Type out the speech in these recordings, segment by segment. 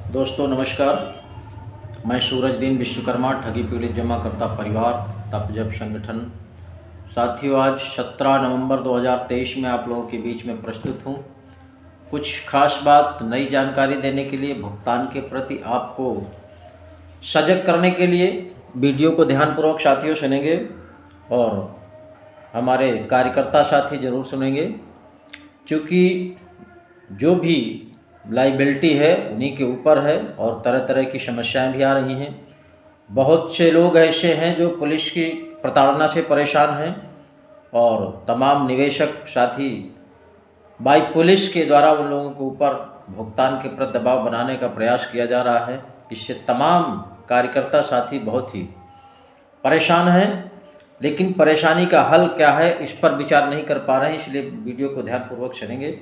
दोस्तों नमस्कार। मैं सूरजदीन विश्वकर्मा ठगी पीड़ित जमाकर्ता परिवार तपजब संगठन। साथियों, आज 17 नवंबर 2023 में आप लोगों के बीच में प्रस्तुत हूँ। कुछ खास बात, नई जानकारी देने के लिए, भुगतान के प्रति आपको सजग करने के लिए वीडियो को ध्यानपूर्वक साथियों सुनेंगे और हमारे कार्यकर्ता साथी ज़रूर सुनेंगे, क्योंकि जो भी लाइबिलिटी है उन्हीं के ऊपर है और तरह तरह की समस्याएं भी आ रही हैं। बहुत से लोग ऐसे हैं जो पुलिस की प्रताड़ना से परेशान हैं और तमाम निवेशक साथी बाई पुलिस के द्वारा उन लोगों के ऊपर भुगतान के प्रति दबाव बनाने का प्रयास किया जा रहा है। इससे तमाम कार्यकर्ता साथी बहुत ही परेशान हैं, लेकिन परेशानी का हल क्या है इस पर विचार नहीं कर पा रहे हैं, इसलिए वीडियो को ध्यानपूर्वक सुनेंगे।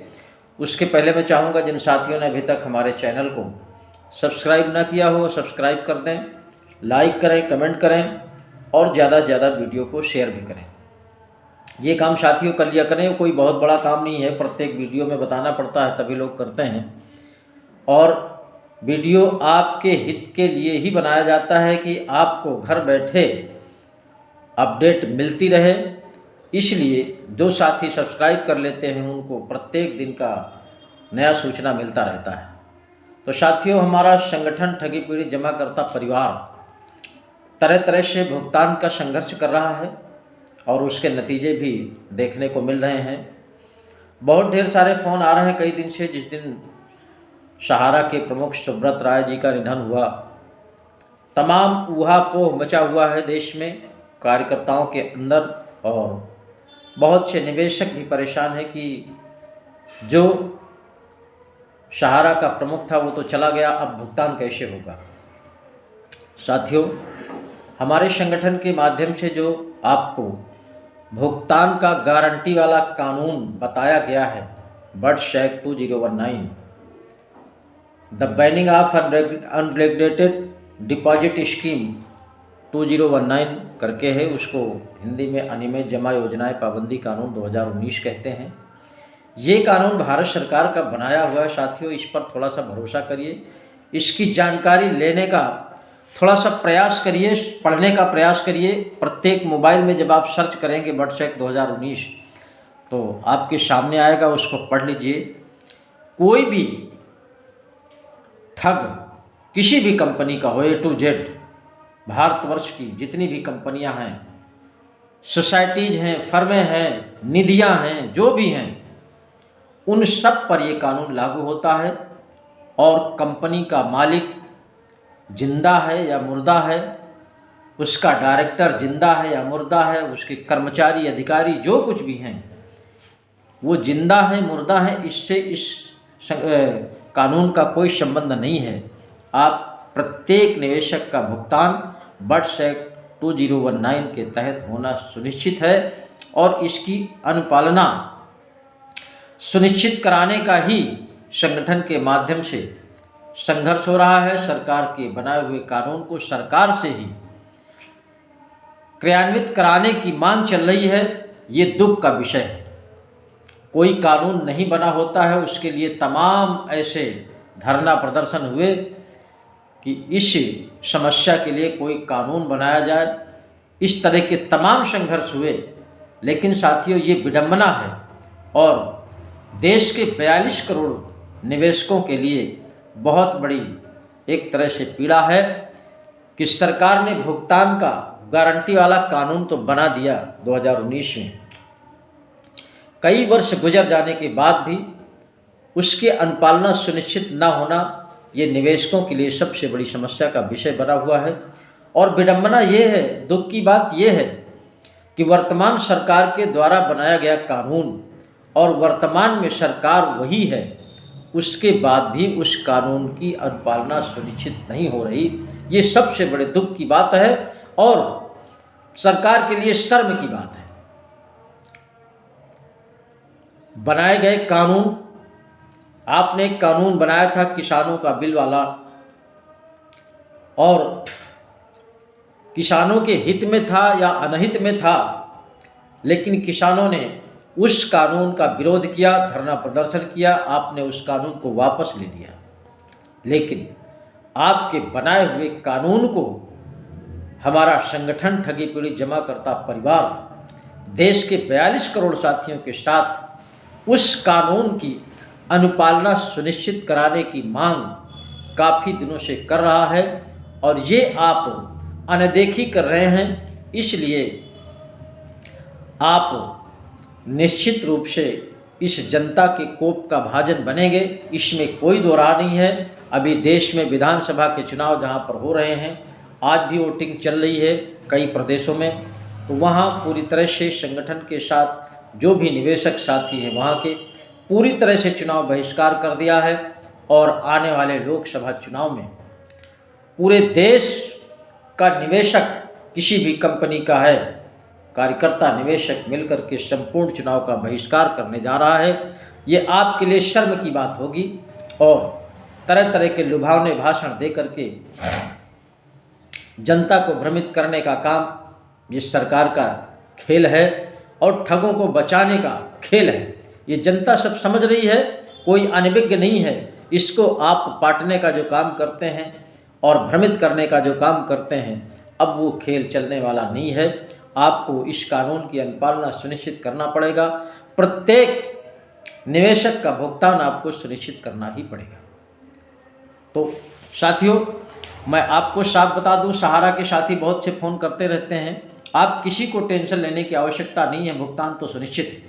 उसके पहले मैं चाहूँगा जिन साथियों ने अभी तक हमारे चैनल को सब्सक्राइब ना किया हो, सब्सक्राइब कर दें, लाइक करें, कमेंट करें और ज़्यादा से ज़्यादा वीडियो को शेयर भी करें। ये काम साथियों कर लिया करें, कोई बहुत बड़ा काम नहीं है, प्रत्येक वीडियो में बताना पड़ता है तभी लोग करते हैं। और वीडियो आपके हित के लिए ही बनाया जाता है कि आपको घर बैठे अपडेट मिलती रहे, इसलिए जो साथी सब्सक्राइब कर लेते हैं उनको प्रत्येक दिन का नया सूचना मिलता रहता है। तो साथियों, हमारा संगठन ठगी पीड़ित जमाकर्ता परिवार तरह तरह से भुगतान का संघर्ष कर रहा है और उसके नतीजे भी देखने को मिल रहे हैं। बहुत ढेर सारे फ़ोन आ रहे हैं कई दिन से। जिस दिन सहारा के प्रमुख सुब्रत राय जी का निधन हुआ, तमाम ऊहापोह मचा हुआ है देश में, कार्यकर्ताओं के अंदर, और बहुत से निवेशक भी परेशान हैं कि जो सहारा का प्रमुख था वो तो चला गया, अब भुगतान कैसे होगा। साथियों, हमारे संगठन के माध्यम से जो आपको भुगतान का गारंटी वाला कानून बताया गया है, birds act 2019, the banning of unregulated deposit scheme 2019 करके है, उसको हिंदी में अनियमित जमा योजनाएं पाबंदी कानून 2019 कहते हैं। ये कानून भारत सरकार का बनाया हुआ है। साथियों, इस पर थोड़ा सा भरोसा करिए, इसकी जानकारी लेने का थोड़ा सा प्रयास करिए, पढ़ने का प्रयास करिए। प्रत्येक मोबाइल में जब आप सर्च करेंगे बर्ड्स एक्ट 2019 तो आपके सामने आएगा, उसको पढ़ लीजिए। कोई भी ठग किसी भी कंपनी का हो, A to Z, भारतवर्ष की जितनी भी कंपनियां हैं, सोसाइटीज़ हैं, फर्में हैं, निधियां हैं, जो भी हैं, उन सब पर ये कानून लागू होता है। और कंपनी का मालिक जिंदा है या मुर्दा है, उसका डायरेक्टर जिंदा है या मुर्दा है, उसके कर्मचारी अधिकारी जो कुछ भी हैं वो जिंदा है मुर्दा है, इससे इस कानून का कोई संबंध नहीं है। आप प्रत्येक निवेशक का भुगतान बर्ड्स एक्ट 2019 के तहत होना सुनिश्चित है और इसकी अनुपालना सुनिश्चित कराने का ही संगठन के माध्यम से संघर्ष हो रहा है। सरकार के बनाए हुए कानून को सरकार से ही क्रियान्वित कराने की मांग चल रही है। ये दुख का विषय है। कोई कानून नहीं बना होता है, उसके लिए तमाम ऐसे धरना प्रदर्शन हुए कि इस समस्या के लिए कोई कानून बनाया जाए, इस तरह के तमाम संघर्ष हुए। लेकिन साथियों, ये विडंबना है और देश के 42 करोड़ निवेशकों के लिए बहुत बड़ी एक तरह से पीड़ा है कि सरकार ने भुगतान का गारंटी वाला कानून तो बना दिया 2019 में, कई वर्ष गुजर जाने के बाद भी उसकी अनुपालना सुनिश्चित न होना ये निवेशकों के लिए सबसे बड़ी समस्या का विषय बना हुआ है। और विडंबना ये है, दुख की बात ये है कि वर्तमान सरकार के द्वारा बनाया गया कानून और वर्तमान में सरकार वही है, उसके बाद भी उस कानून की अनुपालना सुनिश्चित नहीं हो रही। ये सबसे बड़े दुख की बात है और सरकार के लिए शर्म की बात है। बनाए गए कानून, आपने एक कानून बनाया था किसानों का बिल वाला, और किसानों के हित में था या अनहित में था, लेकिन किसानों ने उस कानून का विरोध किया, धरना प्रदर्शन किया, आपने उस कानून को वापस ले लिया। लेकिन आपके बनाए हुए कानून को हमारा संगठन ठगी पीड़ित जमा करता परिवार देश के 42 करोड़ साथियों के साथ उस कानून की अनुपालना सुनिश्चित कराने की मांग काफ़ी दिनों से कर रहा है और ये आप अनदेखी कर रहे हैं। इसलिए आप निश्चित रूप से इस जनता के कोप का भाजन बनेंगे, इसमें कोई दो राह नहीं है। अभी देश में विधानसभा के चुनाव जहां पर हो रहे हैं, आज भी वोटिंग चल रही है कई प्रदेशों में, तो वहां पूरी तरह से संगठन के साथ जो भी निवेशक साथी हैं वहां के पूरी तरह से चुनाव बहिष्कार कर दिया है। और आने वाले लोकसभा चुनाव में पूरे देश का निवेशक किसी भी कंपनी का है, कार्यकर्ता निवेशक मिलकर के संपूर्ण चुनाव का बहिष्कार करने जा रहा है। ये आपके लिए शर्म की बात होगी और तरह तरह के लुभावने भाषण दे करके जनता को भ्रमित करने का काम जिस सरकार का खेल है और ठगों को बचाने का खेल है, ये जनता सब समझ रही है, कोई अनभिज्ञ नहीं है। इसको आप पाटने का जो काम करते हैं और भ्रमित करने का जो काम करते हैं, अब वो खेल चलने वाला नहीं है। आपको इस कानून की अनुपालना सुनिश्चित करना पड़ेगा। प्रत्येक निवेशक का भुगतान आपको सुनिश्चित करना ही पड़ेगा। तो साथियों, मैं आपको साफ बता दूं, सहारा के साथी बहुत से फ़ोन करते रहते हैं, आप किसी को टेंशन लेने की आवश्यकता नहीं है, भुगतान तो सुनिश्चित है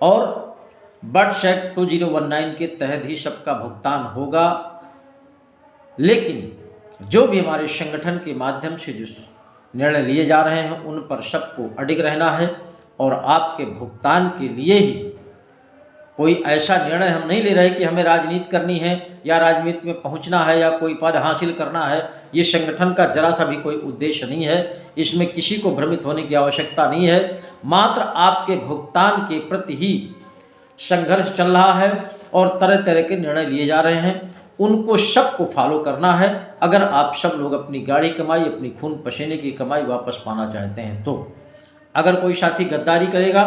और बट सेट 2019 के तहत ही सबका भुगतान होगा। लेकिन जो भी हमारे संगठन के माध्यम से जो निर्णय लिए जा रहे हैं उन पर सबको अडिग रहना है और आपके भुगतान के लिए ही कोई ऐसा निर्णय हम नहीं ले रहे कि हमें राजनीति करनी है या राजनीति में पहुंचना है या कोई पद हासिल करना है। ये संगठन का जरा सा भी कोई उद्देश्य नहीं है, इसमें किसी को भ्रमित होने की आवश्यकता नहीं है। मात्र आपके भुगतान के प्रति ही संघर्ष चल रहा है और तरह तरह के निर्णय लिए जा रहे हैं, उनको सबको फॉलो करना है। अगर आप सब लोग अपनी गाड़ी कमाई, अपनी खून पसीने की कमाई वापस पाना चाहते हैं तो अगर कोई साथी गद्दारी करेगा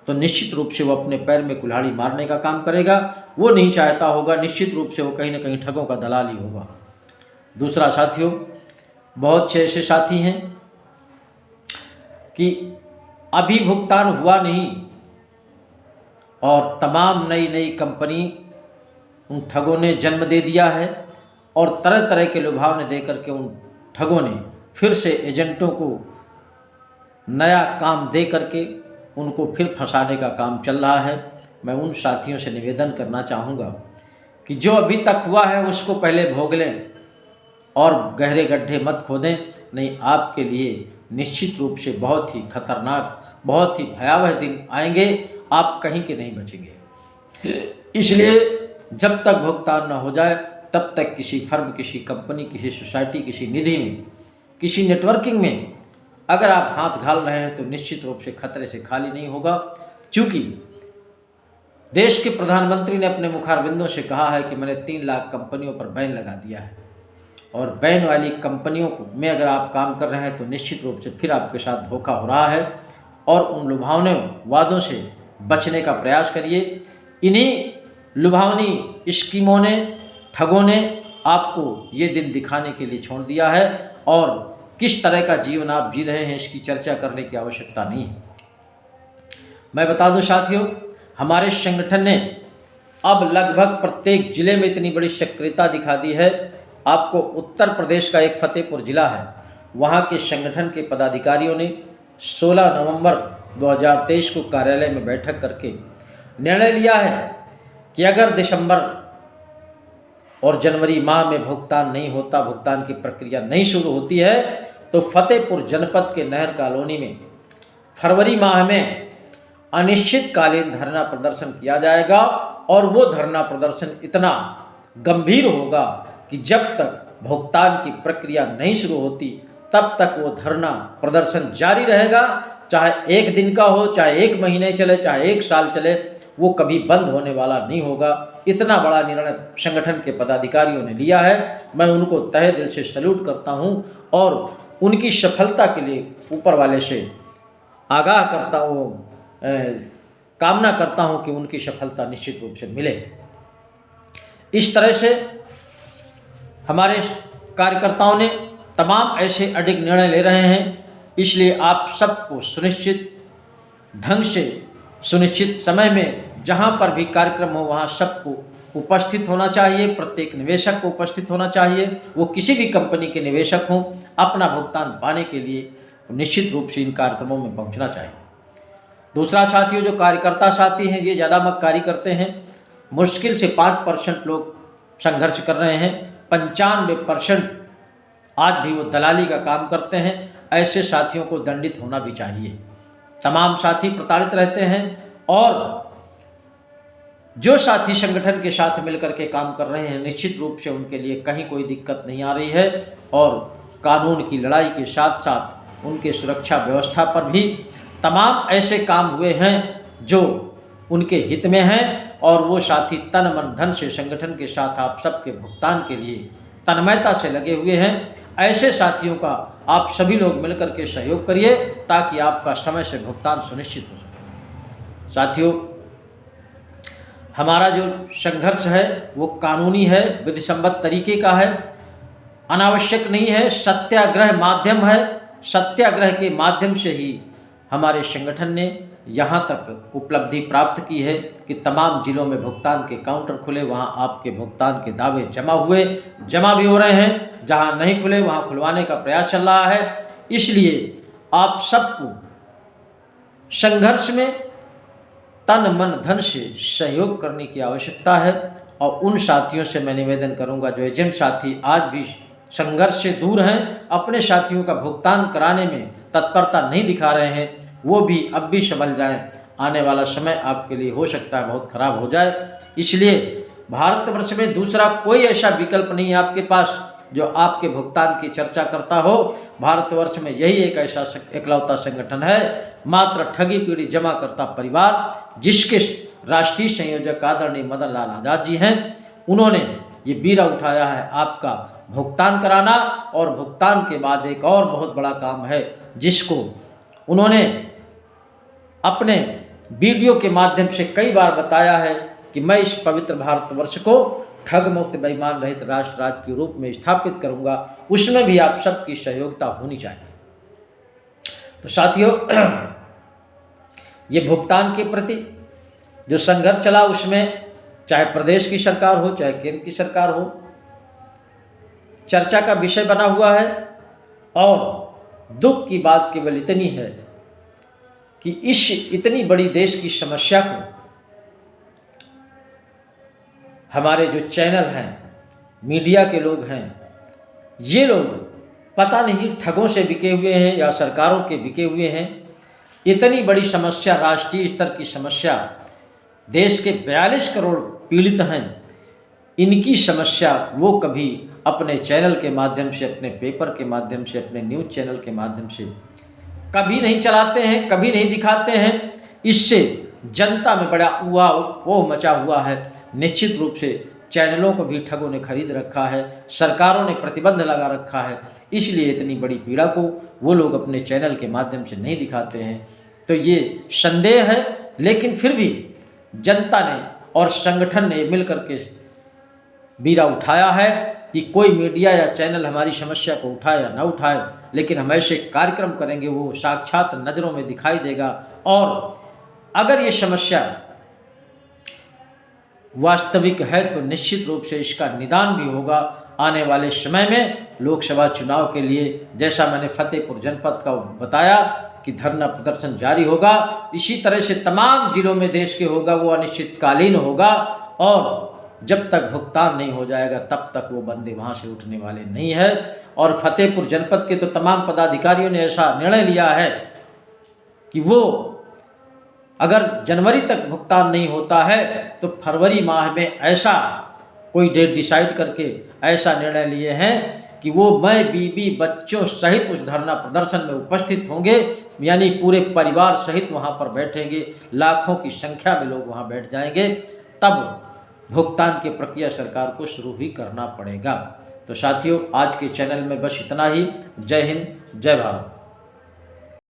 तो निश्चित रूप से वो अपने पैर में कुल्हाड़ी मारने का काम करेगा। वो नहीं चाहता होगा, निश्चित रूप से वो कहीं ना कहीं ठगों का दलाल ही होगा। दूसरा साथियों, बहुत से ऐसे साथी हैं कि अभी भुगतान हुआ नहीं और तमाम नई नई कंपनी उन ठगों ने जन्म दे दिया है और तरह तरह के लुभावने दे करके उन ठगों ने फिर से एजेंटों को नया काम दे करके उनको फिर फंसाने का काम चल रहा है। मैं उन साथियों से निवेदन करना चाहूँगा कि जो अभी तक हुआ है उसको पहले भोग लें और गहरे गड्ढे मत खोदें, नहीं आपके लिए निश्चित रूप से बहुत ही खतरनाक, बहुत ही भयावह दिन आएंगे, आप कहीं के नहीं बचेंगे। इसलिए जब तक भुगतान न हो जाए तब तक किसी फर्म, किसी कंपनी, किसी सोसाइटी, किसी निधि में, किसी नेटवर्किंग में अगर आप हाथ घाल रहे हैं तो निश्चित रूप से खतरे से खाली नहीं होगा। क्योंकि देश के प्रधानमंत्री ने अपने मुखारबिंदों से कहा है कि मैंने 3 लाख कंपनियों पर बैन लगा दिया है और बैन वाली कंपनियों में अगर आप काम कर रहे हैं तो निश्चित रूप से फिर आपके साथ धोखा हो रहा है और उन लुभावने वादों से बचने का प्रयास करिए। इन्हीं लुभावनी स्कीमों ने, ठगों ने आपको ये दिन दिखाने के लिए छोड़ दिया है और किस तरह का जीवन आप जी रहे हैं इसकी चर्चा करने की आवश्यकता नहीं है। मैं बता दूं साथियों, हमारे संगठन ने अब लगभग प्रत्येक जिले में इतनी बड़ी सक्रियता दिखा दी है। आपको उत्तर प्रदेश का एक फतेहपुर जिला है, वहाँ के संगठन के पदाधिकारियों ने 16 नवंबर 2023 को कार्यालय में बैठक करके निर्णय लिया है कि अगर दिसंबर और जनवरी माह में भुगतान नहीं होता, भुगतान की प्रक्रिया नहीं शुरू होती है, तो फतेहपुर जनपद के नहर कॉलोनी में फरवरी माह में अनिश्चितकालीन धरना प्रदर्शन किया जाएगा और वो धरना प्रदर्शन इतना गंभीर होगा कि जब तक भुगतान की प्रक्रिया नहीं शुरू होती तब तक वो धरना प्रदर्शन जारी रहेगा। चाहे 1 दिन का हो, चाहे 1 महीने चले, चाहे 1 साल चले, वो कभी बंद होने वाला नहीं होगा। इतना बड़ा निर्णय संगठन के पदाधिकारियों ने लिया है। मैं उनको तहे दिल से सैल्यूट करता हूं और उनकी सफलता के लिए ऊपर वाले से आगाह करता हूँ, कामना करता हूं कि उनकी सफलता निश्चित रूप से मिले। इस तरह से हमारे कार्यकर्ताओं ने तमाम ऐसे अडिग निर्णय ले रहे हैं, इसलिए आप सबको सुनिश्चित ढंग से सुनिश्चित समय में जहां पर भी कार्यक्रम हो वहां सबको उपस्थित होना चाहिए। प्रत्येक निवेशक को उपस्थित होना चाहिए, वो किसी भी कंपनी के निवेशक हों, अपना भुगतान पाने के लिए निश्चित रूप से इन कार्यक्रमों में पहुंचना चाहिए। दूसरा साथियों, जो कार्यकर्ता साथी हैं ये ज़्यादा मक्कारी करते हैं। मुश्किल से 5% लोग संघर्ष कर रहे हैं, 95% आज भी वो दलाली का काम करते हैं। ऐसे साथियों को दंडित होना भी चाहिए। तमाम साथी प्रताड़ित रहते हैं और जो साथी संगठन के साथ मिलकर के काम कर रहे हैं निश्चित रूप से उनके लिए कहीं कोई दिक्कत नहीं आ रही है और कानून की लड़ाई के साथ साथ उनके सुरक्षा व्यवस्था पर भी तमाम ऐसे काम हुए हैं जो उनके हित में हैं और वो साथी तन मन धन से संगठन के साथ आप सबके भुगतान के लिए तन्मयता से लगे हुए हैं। ऐसे साथियों का आप सभी लोग मिलकर के सहयोग करिए ताकि आपका समय से भुगतान सुनिश्चित हो सके। साथियों, हमारा जो संघर्ष है वो कानूनी है, विधिसम्मत तरीके का है, अनावश्यक नहीं है, सत्याग्रह माध्यम है। सत्याग्रह के माध्यम से ही हमारे संगठन ने यहाँ तक उपलब्धि प्राप्त की है कि तमाम जिलों में भुगतान के काउंटर खुले, वहाँ आपके भुगतान के दावे जमा भी हो रहे हैं। जहाँ नहीं खुले वहाँ खुलवाने का प्रयास चल रहा है। इसलिए आप सबको संघर्ष में तन मन धन से सहयोग करने की आवश्यकता है और उन साथियों से मैं निवेदन करूंगा जो एजेंट साथी आज भी संघर्ष से दूर हैं, अपने साथियों का भुगतान कराने में तत्परता नहीं दिखा रहे हैं, वो भी अब भी संभल जाएं। आने वाला समय आपके लिए हो सकता है बहुत खराब हो जाए। इसलिए भारतवर्ष में दूसरा कोई ऐसा विकल्प नहीं है आपके पास जो आपके भुगतान की चर्चा करता हो। भारतवर्ष में यही एक ऐसा एकलौता संगठन है, मात्र ठगी पीढ़ी जमा करता परिवार, जिसके राष्ट्रीय संयोजक आदरणीय मदन लाल आज़ाद जी हैं। उन्होंने ये बीड़ा उठाया है आपका भुगतान कराना और भुगतान के बाद एक और बहुत बड़ा काम है जिसको उन्होंने अपने वीडियो के माध्यम से कई बार बताया है कि मैं इस पवित्र भारतवर्ष को ठग मुक्त बेईमान रहित राष्ट्र राज्य के रूप में स्थापित करूंगा। उसमें भी आप सबकी सहयोगिता होनी चाहिए। तो साथियों, ये भुगतान के प्रति जो संघर्ष चला उसमें चाहे प्रदेश की सरकार हो चाहे केंद्र की सरकार हो, चर्चा का विषय बना हुआ है। और दुख की बात केवल इतनी है कि इस इतनी बड़ी देश की समस्या को हमारे जो चैनल हैं, मीडिया के लोग हैं, ये लोग पता नहीं ठगों से बिके हुए हैं या सरकारों के बिके हुए हैं। इतनी बड़ी समस्या, राष्ट्रीय स्तर की समस्या, देश के 42 करोड़ पीड़ित हैं, इनकी समस्या वो कभी अपने चैनल के माध्यम से, अपने पेपर के माध्यम से, अपने न्यूज़ चैनल के माध्यम से कभी नहीं चलाते हैं, कभी नहीं दिखाते हैं। इससे जनता में बड़ा वो मचा हुआ है। निश्चित रूप से चैनलों को भी ठगों ने खरीद रखा है, सरकारों ने प्रतिबंध लगा रखा है, इसलिए इतनी बड़ी पीड़ा को वो लोग अपने चैनल के माध्यम से नहीं दिखाते हैं। तो ये संदेह है, लेकिन फिर भी जनता ने और संगठन ने मिलकर के बीड़ा उठाया है कि कोई मीडिया या चैनल हमारी समस्या को उठाए या न उठाए, लेकिन हम ऐसे कार्यक्रम करेंगे वो साक्षात नज़रों में दिखाई देगा। और अगर ये समस्या वास्तविक है तो निश्चित रूप से इसका निदान भी होगा। आने वाले समय में लोकसभा चुनाव के लिए, जैसा मैंने फतेहपुर जनपद का बताया कि धरना प्रदर्शन जारी होगा, इसी तरह से तमाम जिलों में देश के होगा। वो अनिश्चितकालीन होगा और जब तक भुगतान नहीं हो जाएगा तब तक वो बंदे वहाँ से उठने वाले नहीं है। और फतेहपुर जनपद के तो तमाम पदाधिकारियों ने ऐसा निर्णय लिया है कि वो अगर जनवरी तक भुगतान नहीं होता है तो फरवरी माह में ऐसा कोई डेट डिसाइड करके ऐसा निर्णय लिए हैं कि वो मैं बीबी बच्चों सहित उस धरना प्रदर्शन में उपस्थित होंगे, यानी पूरे परिवार सहित वहाँ पर बैठेंगे, लाखों की संख्या में लोग वहाँ बैठ जाएंगे। तब भुगतान की प्रक्रिया सरकार को शुरू ही करना पड़ेगा। तो साथियों, आज के चैनल में बस इतना ही। जय हिंद, जय भारत।